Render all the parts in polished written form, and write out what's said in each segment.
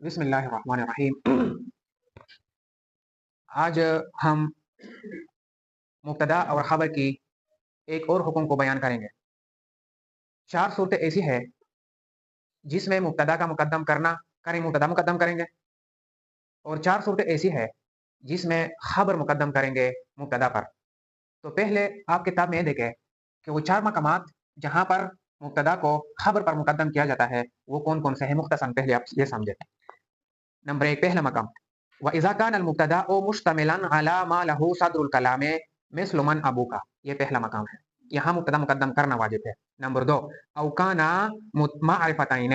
बिस्मिल्लाहिर्रहमानिर्रहीम। आज हम मुब्तदा और ख़बर की एक और हुक्म को बयान करेंगे। 4 सूरतें ऐसी हैं जिसमें मुब्तदा का मुक़द्दम मुब्तदा मुक़द्दम करेंगे और 4 सूरतें ऐसी हैं जिसमें ख़बर मुक़द्दम करेंगे मुब्तदा पर। तो पहले आप किताब में ये देखें कि वो 4 मकामात जहाँ पर मुब्तदा को ख़बर पर मुक़द्दम किया जाता है, वो कौन-कौन से हैं? मुख्तसरन पहले आप ये समझें। नंबर 1 पहला मकाम व इज़ा कान अल मुब्तदाउ मुश्तमिलन अला मा लहू सदरुल कलामे मिस्लु मन अबूका, ये पहला मकाम है। यहाँ मुब्तदा मुक़द्दम करना वाजिब है। नंबर 2 औ काना मारिफतैन,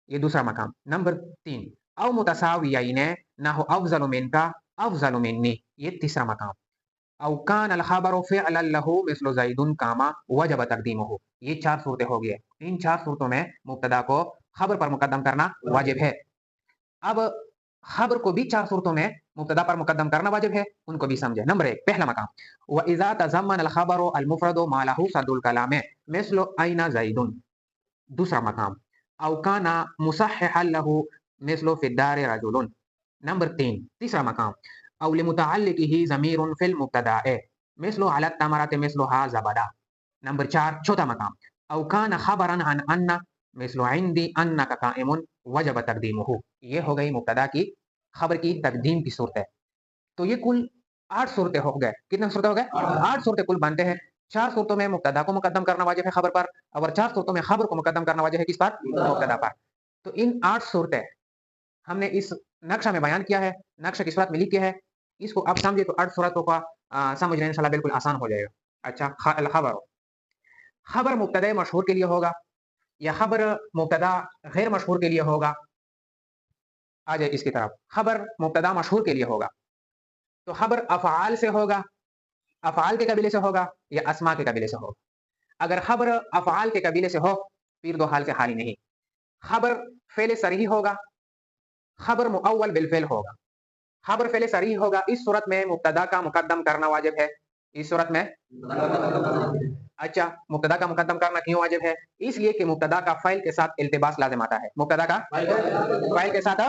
ये दूसरा मकाम। नंबर 3 औ मुतसावियैन नहु अफ़ज़लु मिनका अफ़ज़लु मिन्नी, ये तीसरा मकाम। औ कान अल ख़बरु फ़िअलन लहू मिस्लु ज़ैदुन कामा वजब तक़दीमुहु, ये 4 सूरतें हो गई। इन 4 सूरतों में मुब्तदा को ख़बर पर मुक़द्दम करना वाजिब है। अब ख़बर को भी 4 सूरतों में मुब्तदा पर मुक़द्दम करना वाजिब है, उनको भी समझें। नंबर 1 पहला मकाम व इज़ा तज़म्मन अल ख़बरु अल मुफ़रदु मा लहू सदरुल कलामे मिस्लु ऐना ज़ैदुन, दूसरा मकाम। औ काना मुसहहिहन लहू मिस्लु फ़िद्दारि रजुलुन, नंबर 3 तीसरा मकाम। औ लिमुतअल्लिक़िही ज़मीरुन फ़िल मुब्तदाए मिस्लु अला तमरति मिस्लुहा ज़बदा, नंबर 4 चौथा मकाम। औ काना ख़बरन अन अन्ना मिस्लु इंदी अन्नका काइमुन वजब तक़दीमुहु, ये हो गई मुब्तदा की ख़बर की तक़दीम की सूरतें। तो ये कुल 8 सूरतें हो गए। कितने सूरतें हो गए? 8 सूरतें कुल बनते हैं। 4 सूरतों में मुब्तदा को मुक़द्दम करना वाजिब है ख़बर पर, और 4 सूरतों में ख़बर को मुक़द्दम करना वाजिब है किस पर? मुब्तदा पर। तो इन 8 सूरतें हमने इस नक्शा में बयान किया है, नक्शे की सूरत में लिखे है। इसको आप समझे तो 8 सूरतों का समझना इंशाअल्लाह बिल्कुल आसान हो जाएगा। अच्छा, ख़बर मुब्तदा मशहूर के लिए होगा या ख़बर मुब्तदा गैर मशहूर के लिए होगा? आ जाए इसकी तरफ। ख़बर मुब्तदा मशहूर के लिए होगा, तो ख़बर अफ़आल से होगा, अफ़आल के कबीले से होगा या अस्मा के कबीले से होगा? अगर ख़बर अफ़आल के कबीले से हो, फिर 2 हाल से हाल ही नहीं। ख़बर फ़ेल सरही होगा, ख़बर मुअव्वल बिल फ़ेल होगा। ख़बर फ़ेल सरही होगा, इस सूरत में मुब्तदा का मुक़द्दम करना वाजिब है। इस सूरत में अच्छा, मुब्तदा का मुक़द्दम करना क्यों वाजिब है? इसलिए कि मुब्तदा का फ़ाइल के साथ इल्तिबास लाज़िम आता है। मुब्तदा का फ़ाइल के साथ,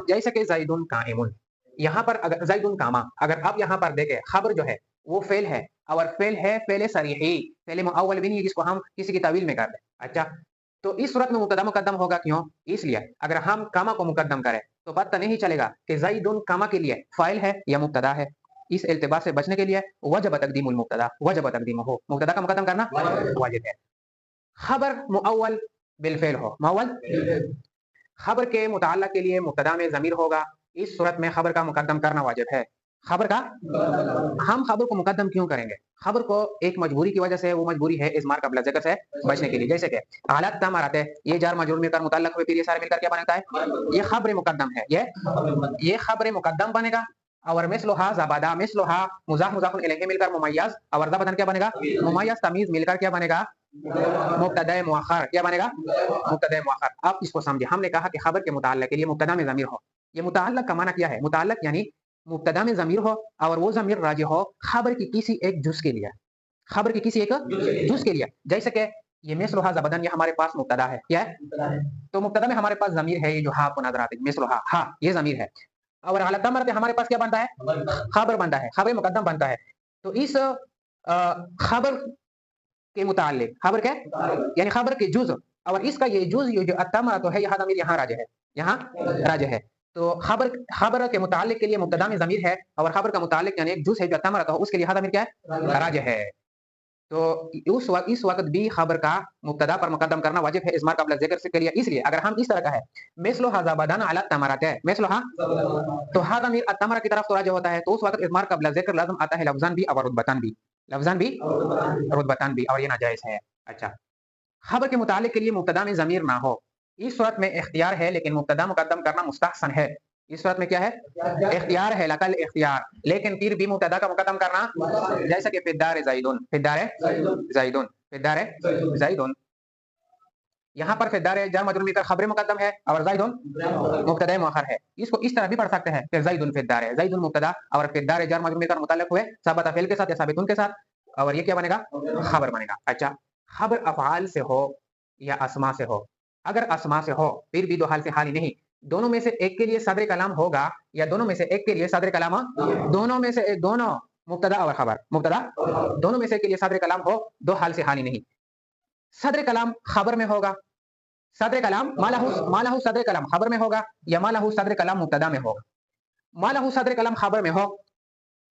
जैसे कि ज़ैदुन काइमुन, यहाँ पर अगर ज़ैदुन कामा, अगर आप यहाँ पर देखें ख़बर जो है वो फ़ेल है, और फ़ेल है फ़ेल सरीही, फ़ेल मुअव्वल भी नहीं है जिसको हम किसी की तावील में कर दें। अच्छा, तो इस सूरत में मुब्तदा मुक़द्दम होगा क्यों? इसलिए अगर हम कामा को मुक़द्दम करें तो पता नहीं चलेगा कि ज़ैदुन कामा के लिए फ़ाइल है या मुब्तदा है। इस इल्तिबास से बचने के लिए वजब तक़दीमुल मुब्तदा वजब तक़दीमुहु, मुब्तदा का मुक़द्दम करना वाजिब है। ख़बर मुअव्वल बिल फ़ेल हो, मुअव्वल ख़बर के मुतअल्लिक़ के लिए मुब्तदा में ज़मीर होगा, इस सूरत में ख़बर का मुक़द्दम करना वाजिब है। ख़बर का हम ख़बर को मुक़द्दम क्यों करेंगे? ख़बर को एक मजबूरी की वजह से, वो मजबूरी है इज़मार क़ब्ल ज़िक्र से बचने के लिए। जैसे कि अला तमरते, ये जार मजरूर मिलकर मुतअल्लिक़ हुए, फिर ये सारे मिलकर क्या बनता है? ये ख़बर मुक़द्दम है। ये ख़बर मुक़द्दम बनेगा। और मिस्लुहा ज़बदा, मिस्लुहा मुज़ाफ़ मुज़ाफ़ुन इलैहि मिलकर मुमय्यज़, और ज़बदन क्या बनेगा? मुमय्यज़ तमीज़ मिलकर क्या बनेगा? मुब्तदा मुअख़्ख़र, क्या बनेगा? मुब्तदा मुअख़्ख़र। आप इसको समझिए, हमने कहा कि ख़बर के मुतअल्लिक़ के लिए मुब्तदा में ज़मीर हो। ये मुतअल्लिक़ का माना क्या है? मुतअल्लिक़ यानी मुब्तदा में ज़मीर हो और वो ज़मीर राजिह हो ख़बर की किसी एक जुज़ के लिए, ख़बर की किसी एक जुज़ के लिए। जैसे कि ये मिस्लुहा ज़बदन, ये हमारे पास मुब्तदा है। क्या है? तो मुब्तदा में हमारे पास ज़मीर है, ये जो हा आपको नज़र आती है, मिस्लुहा, हा, ये ज़मीर है। और अला तमरते हमारे पास क्या बनता है? ख़बर बनता है, ख़बर मुक़द्दम बनता है। तो इस ख़बर के मुताल्लिक़, ख़बर के यानी ख़बर के जुज़, और इसका ये जुज़, ये जो अत्तमरा तो है, यहाँ ज़मीर यहाँ राजिह है, यहाँ राजिह है। तो ख़बर के मुताल्लिक़ के लिए मुब्तदा में ज़मीर है, और ख़बर का मुताल्लिक़ यानी एक जुज़ है जो अत्तमरा तो उसके लिए यहाँ ज़मीर क्या है? राजिह है। तो इस वक़्त भी ख़बर का मुब्तदा पर मुक़द्दम करना वाजिब है इज़मार क़ब्ल ज़िक्र से के लिए। इसलिए अगर हम इस तरह का है मिस्लुहा ज़बदन अला तमरते, मिस्लुहा, तो हा ज़मीर अत्तमरा की तरफ तो राजिह होता है, तो उस वक़्त इज़मार क़ब्ल ज़िक्र लाज़िम आता है, लफ़्ज़न भी और रुतबतन भी, लफ़्ज़न भी रुतबतन भी, और ये नाजायज़ है। अच्छा, ख़बर के मुताल्लिक़ के लिए मुब्तदा में ज़मीर ना हो, इस सूरत में इख्तियार है, लेकिन मुब्तदा मुक़द्दम करना मुस्तहसन है। इस सूरत में क्या है? इख्तियार है, लकल इख्तियार, लेकिन फिर भी मुब्तदा का मुक़द्दम करना, जैसे कि फ़िद्दार ज़ैदुन, फ़िद्दार ज़ैदुन, फ़िद्दार ज़ैदुन, यहाँ पर फ़िद्दार जार मजरूर मिलकर ख़बर मुक़द्दम है और ज़ैदुन मुब्तदा मुअख़्ख़र है। इसको इस तरह भी पढ़ सकते हैं कि ज़ैदुन फ़िद्दार, ज़ैदुन मुब्तदा और फ़िद्दार जार मजरूर मिलकर मुतअल्लिक़ हुए सबता फ़ेल के साथ या साबितुन के साथ, और ये क्या बनेगा? ख़बर बनेगा। अच्छा, ख़बर अफ़आल से हो या अस्मा से हो, अगर अस्मा से हो फिर भी 2 हाल से हाल ही नहीं। दोनों में से एक के लिए सदर कलाम होगा या दोनों में से एक के लिए सदर कलाम दोनों में से एक, दोनों मुब्तदा और खबर, मुब्तदा दोनों में से एक के लिए सदर कलाम हो, दो हाल से हाल ही नहीं। सदर कलाम खबर में होगा, सदर कलाम मालाहू सदर कलाम खबर में होगा या मालाहू सदर कलाम मुब्तदा में होगा। मालाहू सदर कलाम खबर में हो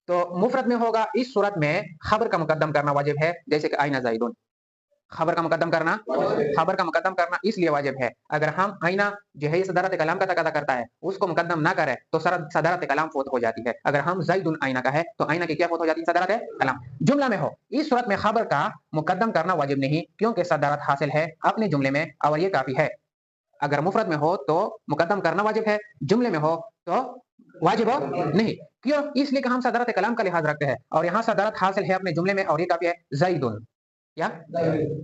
तो मुफरद में होगा। इस सूरत में खबर का मुकद्दम करना वाजिब है, जैसे कि आइना ज़ाइदुन। खबर का मुकद्दम करना इसलिए वाजिब है। अगर हम आइना जो है सदरत कलाम का तकादा करता है उसको मुकद्दम ना करें तो सदरत कलाम फौत हो जाती है। अगर हम ज़ाइदुन आइना का है तो आइना की क्या फौत हो जाती है? सदरत कलाम। जुमला में हो, इस सूरत में खबर का मुकद्दम करना वाजिब नहीं, क्योंकि सदरत हासिल है अपने जुमले में और ये काफी है। अगर मुफरद में हो तो मुकद्दम करना वाजिब है, जुमले में हो तो वाजिब हो नहीं। क्यों? इसलिए कि हम सदरत कलाम का लिहाज रखते हैं और यहाँ सदरत हासिल है अपने जुमले में और ये काफी है। ज़ाइदुन या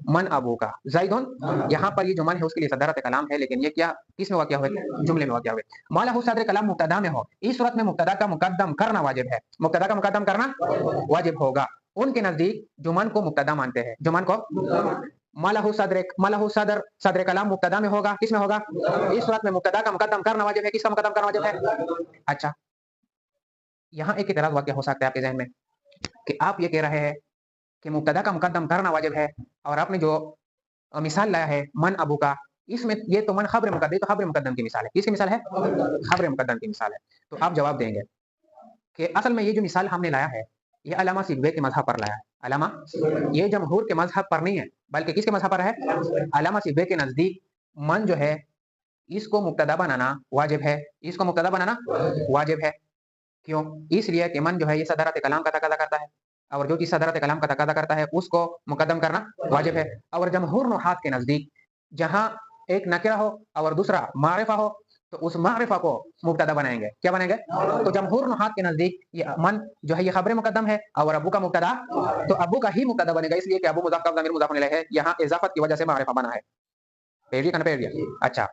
मन अबू का, ज़ाइदुन यहाँ पर ये जो मन है उसके लिए सदरत कलाम है, लेकिन ये क्या किस में वाक़या हुए? जुमले में वाक़या हुए। मालाहू सदर कलाम मुब्तदा में हो, इस सूरत में मुब्तदा का मुकद्दम करना वाजिब है, मुब्तदा का मुकद्दम करना वाजिब होगा। उनके नजदीक जो मन को मुब्तदा मानते हैं, जो मन को मालाहू सदर कलाम मुब्तदा में होगा, किस में होगा? इस सूरत में मुब्तदा का मुकद्दम करना वाजिब है। किसका मुकद्दम करना वाजिब है? अच्छा, यहाँ एक इतराज़ वाक़या हो सकता है आपके ज़हन में कि आप ये कह रहे हैं कि मुब्तदा का मुकद्दम करना वाजिब है और आपने जो मिसाल लाया है मन अबू का, इसमें ये तो मन खबर मुकद्दम, तो खबर मुकद्दम की मिसाल है। किसकी मिसाल है? खबर मुकद्दम की मिसाल है। तो आप जवाब देंगे कि असल में ये जो मिसाल हमने लाया है ये अल्लामा सिबवे के मजहब पर लाया है। अल्लामा ये जमहूर के मजहब पर नहीं है, बल्कि किसके मजहब पर है? अल्लामा सिबवे के नजदीक मन जो है इसको मुब्तदा बनाना वाजिब है, इसको मुब्तदा बनाना वाजिब है। क्यों? इसलिए कि मन जो है ये सदरत कलाम का तकादा करता है और जो चीज सदरत कलाम का तकादा करता है उसको मुकद्दम करना वाजिब है। और जमहूर नुहात के नजदीक जहां एक नकिरा हो और दूसरा मारिफा हो तो उस मारिफा को मुब्तदा बनाएंगे। क्या बनाएंगे? तो जमहूर नुहात के नजदीक ये मन जो है ये खबर मुकद्दम है और अबू का मुब्तदा, तो अबू का ही मुब्तदा बनेगा, इसलिए कि अबू मुज़ाफ का ज़मीर मुज़ाफ इलैह है, यहाँ इजाफत की वजह से मारिफा बना है। अच्छा,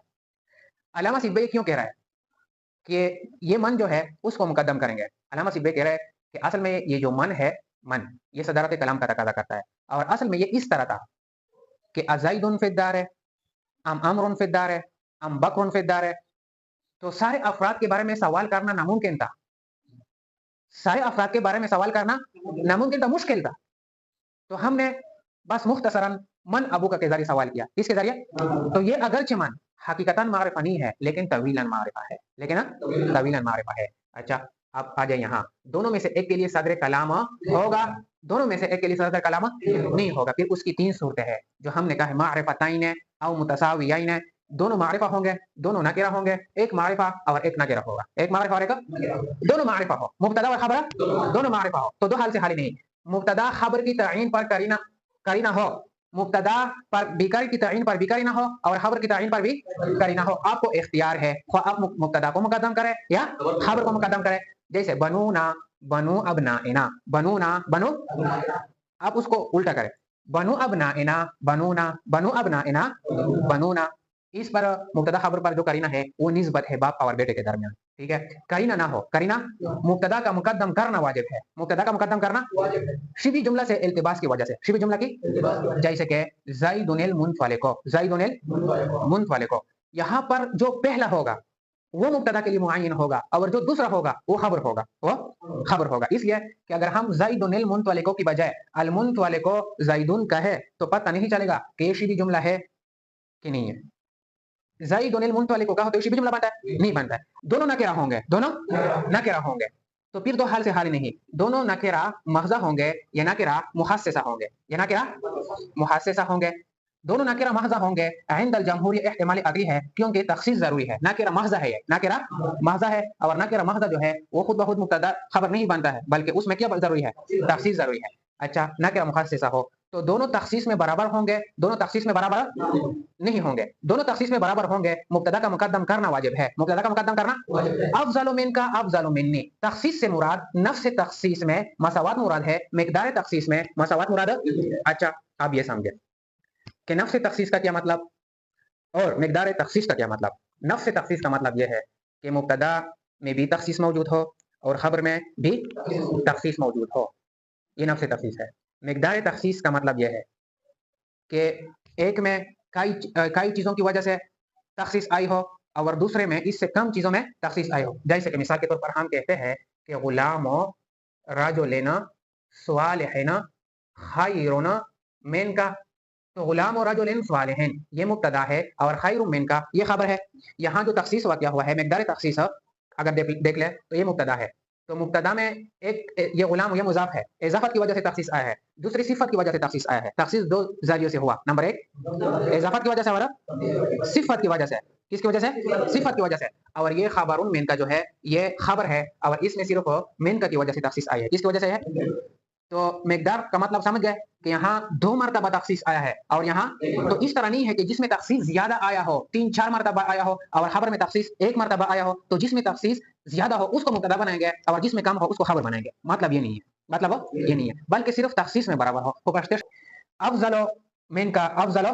अल्लामा सिब्बई क्यों कह रहा है कि ये मन जो है उसको मुकद्दम करेंगे? अल्लामा सिब्बई कह रहे हैं कि असल में ये जो मन है, मन ये सदरत कलाम का तकादा करता है और असल में ये इस तरह था कि अज़ैदुन फिद्दार है, अमरुन फिद्दार है, बकरुन फिद्दार है। तो सारे अफराद के बारे में सवाल करना नामुमकिन था, सारे अफराद के बारे में सवाल करना नामुमकिन था, मुश्किल था। तो हमने बस मुख्तसरन मन अबू का के जरिए सवाल किया। किसके जरिए? तो ये अगरचे मन हकीकतन मारिफा नहीं है लेकिन तवीलन मारिफा है, लेकिन तवीलन मारिफा है। अच्छा, अब आ जाए यहाँ, दोनों में से एक के लिए सदर कलाम होगा, दोनों में से एक के लिए सदर कलाम नहीं होगा। फिर उसकी तीन सूरतें हैं जो हमने कहा है, मारिफताइन है औ मुतसावियाइन है। दोनों मारिफा होंगे, दोनों नकिरा होंगे, एक मारिफा और एक नकिरा होगा, एक मारिफा और एक दोनों मारिफा हो, मुब्तदा और खबर दोनों मारिफा हो तो दो हाल से हाल नहीं। मुब्तदा खबर की तईन पर करीना हो, मुब्तदा पर बिकारी की तईन पर बिकारी ना हो और खबर की तईन पर भी करी ना हो। आपको इख्तियार है, आप मुब्तदा को मुकद्दम करें या खबर को मुकद्दम करें। जैसे बनू ना, बनू अबनाइना, बनू ना, बनू, आप उसको उल्टा करें, बनू अबनाइना, बनू ना, बनू अबनाइना, बनू ना। इस पर मुब्तदा खबर पर जो करीना है वो निस्बत है बाप और बेटे के दरमियान, ठीक है? करीना ना हो, करीना मुब्तदा का मुकद्दम करना वाजिब है, मुब्तदा का मुकद्दम करना शिबी जुमला से इल्तिबास की वजह से, शिबी जुमला की जैसे कि ज़ाइदुनिल मुनफ़लिको, ज़ाइदुनिल मुनफ़लिको, यहाँ पर जो पहला होगा वो मुब्तदा के लिए मुअय्यन होगा और जो दूसरा होगा वो खबर होगा, वो खबर होगा। इसलिए कि अगर हम ज़ाइदुनिल मुनफ़लिको की बजाय अल मुनफ़लिको ज़ाइदुन कहे तो पता नहीं चलेगा कि ये शिबी जुमला है कि नहीं है। ज़ाइदुनिल मुनफ़लिको कहो तो ये शिबी जुमला बनता है? नहीं बनता है। दोनों नकिरा होंगे, दोनों नकिरा होंगे तो फिर तो हाल से हाल ही नहीं, दोनों नकिरा महज़ा होंगे या नकिरा मुहस्सिसा होंगे, या नकिरा मुहस्सिसा होंगे। दोनों नकिरा महज़ा होंगे इंदल जमहूर, ये इहतिमाल अगली है क्योंकि तख़सीस ज़रूरी है। नकिरा महज़ा है, ये नकिरा महज़ा है और नकिरा महज़ा जो है वो खुद ब खुद मुब्तदा खबर नहीं बनता है, बल्कि उसमें क्या ज़रूरी है? तख़सीस ज़रूरी है। अच्छा, नकिरा मुहस्सिसा हो तो दोनों तख़सीस में बराबर होंगे, दोनों तख़सीस में बराबर नहीं होंगे। दोनों तख़सीस में बराबर होंगे, मुब्तदा का मुकद्दम करना वाजिब है, मुब्तदा का मुकद्दम करना अफ़ज़लु मिनका अफ़ज़लु मिन्नी। तख़सीस से मुराद नफ्स तख़सीस में मसावत मुराद है, मिक़दार तख़सीस में मसावत मुराद। अच्छा, आप ये समझे कि नफ्स तख़सीस का क्या मतलब और मिक़दार तख़सीस का क्या मतलब। नफ्स तख़सीस का मतलब यह है कि मुब्तदा में भी तख़सीस मौजूद हो और खबर में भी तख़सीस मौजूद हो, ये नफ्स तख़सीस है। मिक़दार तख़सीस का मतलब यह है कि एक में कई चीज़ों की वजह से तख़सीस आई हो اور دوسرے میں اس سے کم چیزوں میں تخصیص آئے ہو. جیسے کہ مثال کے طور پر ہم کہتے ہیں کہ غلام رجلین صالحین خیر من کا. تو غلام اور رجلین صالحین یہ مبتدا ہے اور خیر من کا یہ خبر ہے. یہاں جو تخصیص واقع ہوا ہے مقدار تخصیص اگر دیکھ لیں تو یہ مبتدا ہے. تو مبتدا میں ایک یہ غلام یہ مضاف ہے, اضافت کی وجہ سے تخصیص آیا ہے. دوسری صفت کی وجہ سے تخصیص آیا ہے. تخصیص دو ذریعے سے ہوا. نمبر ایک اضافت کی وجہ سے اور صفت کی وجہ سے. کس کی وجہ سے؟ صفت کی وجہ سے. اور یہ خبر من کا جو ہے یہ خبر ہے اور اس میں صرف من کا کی وجہ سے تخصیص آئی ہے. کس کی وجہ سے ہے؟ تو مقدار کا مطلب سمجھ گئے کہ یہاں 2 مرتبہ تخصیص آیا ہے اور یہاں تو اس طرح نہیں ہے کہ جس میں تخصیص زیادہ آیا ہو 3-4 مرتبہ آیا ہو اور خبر میں تخصیص 1 مرتبہ آیا ہو تو جس میں تخصیص زیادہ ہو اس کو مبتدا بنائیں گے اور جس میں کم ہو اس کو خبر بنائیں گے. مطلب یہ نہیں ہے, مطلب یہ نہیں ہے بلکہ صرف تخصیص میں برابر ہو. افضل من کا افضل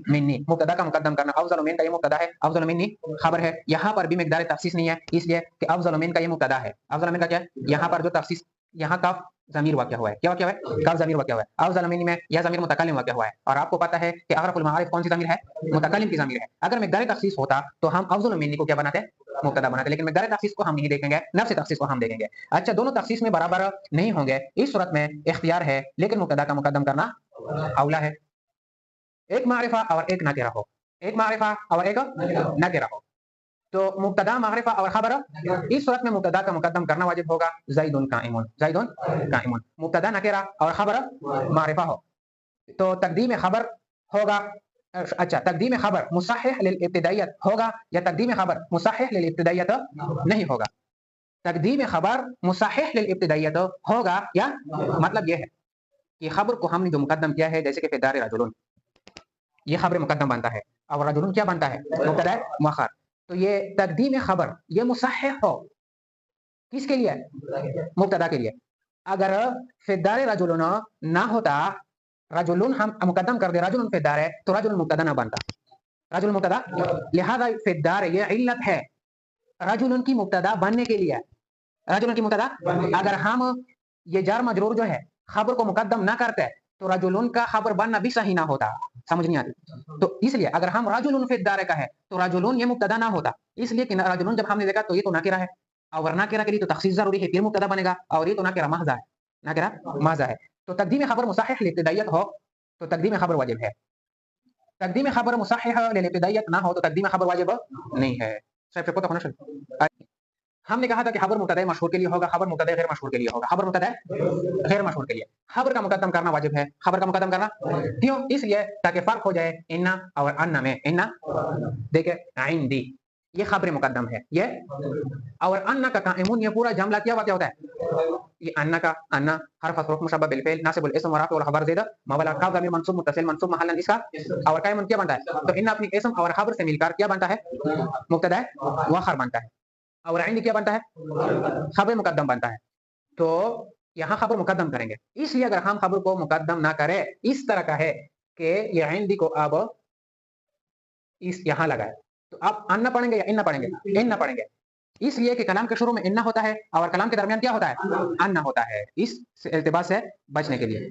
منی مبتدا کا مقدم کرنا. افضل من کا یہ مبتدا ہے, افضل منی خبر ہے. یہاں پر بھی مقدار تخصیص نہیں ہے اس لیے کہ افضل من کا یہ مبتدا ہے. افضل من کا کیا ہے؟ یہاں پر جو تخصیص یہاں کاف ضمیر واقع ہوا ہے. کیا واقع ہوا ہے؟ کاف ضمیر واقع ہوا ہے. افضل منی میں یہ ضمیر متکلم واقع ہوا ہے اور آپ کو پتہ ہے کہ اغرب المعارف کون سی ضمیر ہے؟ متکلم کی ضمیر ہے. اگر مقدار تخصیص ہوتا تو ہم افضل منی کو کیا بناتے؟ مبتدا بناتے. لیکن مقدار تخصیص کو ہم نہیں دیکھیں گے, نفس تخصیص کو ہم دیکھیں گے. اچھا دونوں تخصیص میں برابر نہیں ہوں گے اس صورت میں اختیار ہے لیکن مبتدا کا مقدم کرنا اولا ہے. ایک معرفہ اور ایک نکرہ ہو, ایک معرفہ اور ایک نکرہ ہو تو مبتدا معرفہ اور خبر اس صورت میں مبتدا کا مقدم کرنا واجب ہوگا. زید قائم, زید قائم. مبتدا نکرہ اور خبر معرفہ ہو تو تقدیم خبر ہوگا. اچھا تقدیم خبر مصحح للابتدائیت ہوگا یا تقدیم خبر مصحح للابتدائیت نہیں ہوگا؟ تقدیم خبر مصحح للابتدائیت ہوگا یا مطلب یہ ہے کہ خبر کو ہم نے جو مقدم کیا ہے جیسے کہ فی دار رجل یہ خبر مقدم بنتا ہے اور رجل کیا بنتا ہے؟ مبتدا مؤخر. تو یہ تقدیم خبر یہ مصحح ہو کس کے لیے؟ مبتدا کے لیے. اگر فی دار رجل نہ ہوتا, رجل ہم مقدم کر دے رجل فی دار ہے تو رجل مبتدا نہ بنتا, رجل مبتدا. لہذا فی دار یہ علت ہے رجل کی مبتدا بننے کے لیے. رجل کی مبتدا اگر ہم یہ جار مجرور جو ہے خبر کو مقدم نہ کرتے تو رجل کا خبر بننا بھی صحیح نہ ہوتا. سمجھ نہیں آتی؟ تو اس لیے اگر ہم رجل فی الدار کا ہے تو رجل یہ مبتدا نہ ہوتا, اس لیے کہ رجل جب ہم نے دیکھا تو یہ تو نکرہ ہے اور نکرہ کے لیے تو تخصیص ضروری ہے پھر مبتدا بنے گا اور یہ تو نکرہ محض ہے, نکرہ محض ہے. تو تقدیم خبر مصحح للابتدائیت ہو تو تقدیم خبر واجب ہے. تقدیم خبر مصحح للابتدائیت نہ ہو تو تقدیم خبر واجب نہیں ہے. ہم نے کہا تھا کہ خبر مبتدا مشہور کے لیے ہوگا, خبر مبتدا غیر مشہور کے لیے ہوگا. خبر مبتدا غیر مشہور کے لیے خبر کا مقدم کرنا واجب ہے. خبر کا مقدم کرنا کیوں؟ اس لیے تاکہ فرق ہو جائے ان اور ان میں. ان دیکھیں عندی یہ خبر مقدم ہے یہ اور ان کا قائمون یہ پورا جملہ کیا واقع ہوتا ہے؟ یہ ان کا ان حرف حروف مشبہ بالفعل ناصب الاسم ورافع والخبر زیادہ مولا کا ضمیر منصوب متصل منصوب محلا اس کا اور قائمون کیا بنتا ہے؟ تو ان اپنی اسم اور خبر سے مل کر کیا بنتا ہے؟ مبتدا مؤخر بنتا ہے. اور عندی کیا بنتا ہے؟ خبر مقدم بنتا ہے. تو یہاں خبر مقدم کریں گے. اس لیے اگر ہم خبر کو مقدم نہ کریں اس طرح کا ہے کہ یہ عندی کو اب اس یہاں لگائے تو اب ان پڑھیں گے یا ان پڑھیں گے؟ ان پڑھیں گے. اس لیے کہ کلام کے شروع میں ان ہوتا ہے اور کلام کے درمیان کیا ہوتا ہے؟ ان ہوتا ہے. اس التباس سے بچنے کے لیے